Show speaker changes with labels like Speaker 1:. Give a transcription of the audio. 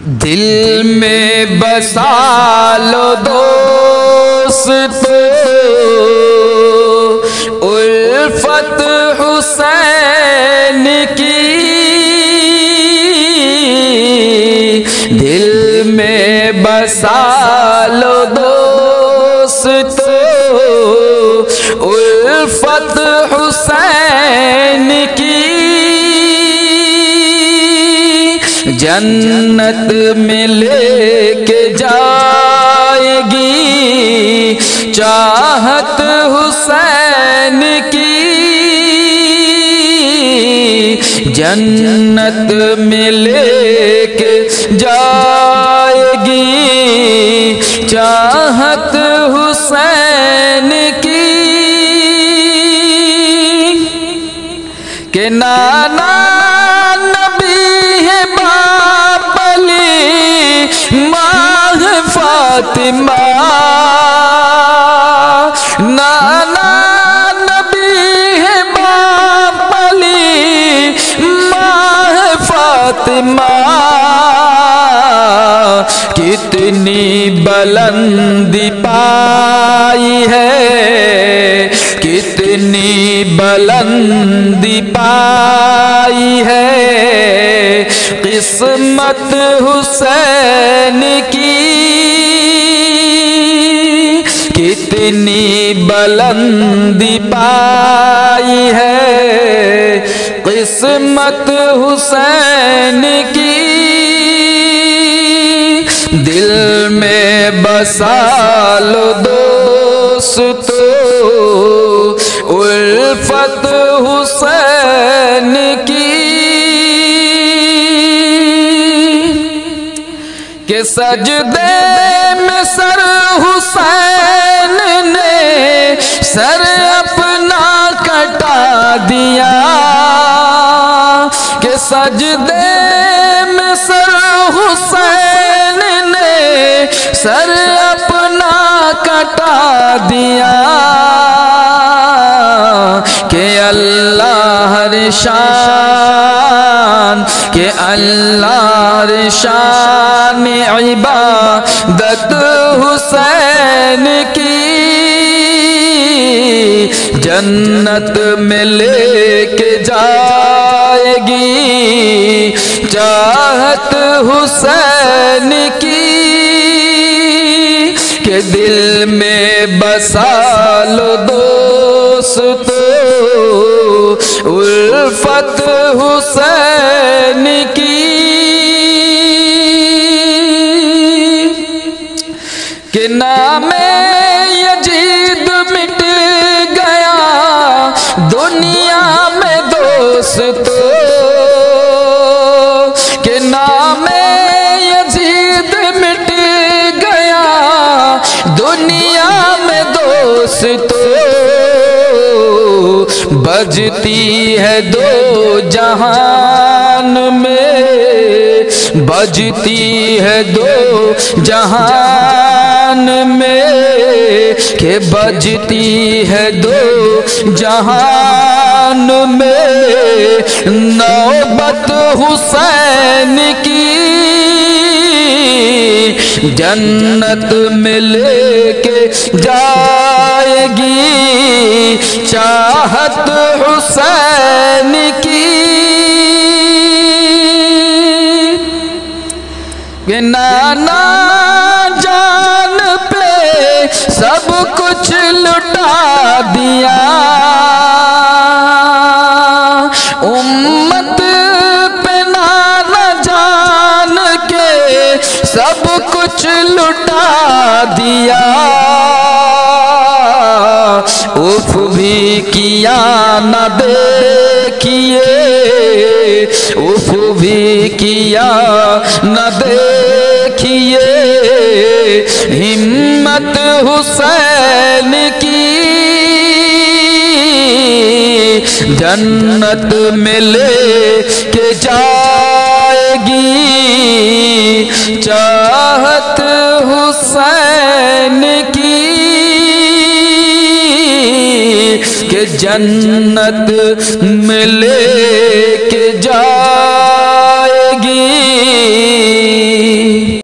Speaker 1: दिल में बसा लो दोस्तों उल्फत हुसैन की, दिल में बसा लो दोस्तों उल्फत हुसैन की। जन्नत में लेके जाएगी चाहत हुसैन की, जन्नत में लेके जाएगी चाहत हुसैन की। के नाना फातिमा, नाना नबी है बाप अली माँ फातिमा। कितनी बुलंदी पाई है, कितनी बुलंदी पाई है किस्मत हुसैन की, कितनी बुलंदी पाई है किस्मत हुसैन की। दिल में बसा लो दोस्तों उल्फत हुसैन की। के सजदे में सर हुसैन ने सर अपना कटा दिया, के सजदे में सर हुसैन ने सर अपना कटा दिया। के अल्लाह शान, के अल्लाह शान इबादत हुसैन की, जन्नत में लेके जाएगी चाहत हुसैन की। के दिल में बसा लो दोस्तों उल्फत हुसैन की। के नामे यजीद मिट गया दुनिया में दोस्तों, के नामे यजीद मिट गया दुनिया में दोस्तों। बजती है दो जहान में, बजती है दो जहान में, के बजती है दो जहान में नौबत हुसैन की। जन्नत में लेके जाएगी चाहत हुसैन की। नाना जान पे सब कुछ लुटा दिया, उम्मत पे नाना जान के सब कुछ लुटा दिया। उफ भी किया न देखिए, उफ भी किया न देखिए हिम्मत हुसैन की। जन्नत में लेके जाएगी चाहत हुसैन की। के जन्नत में ले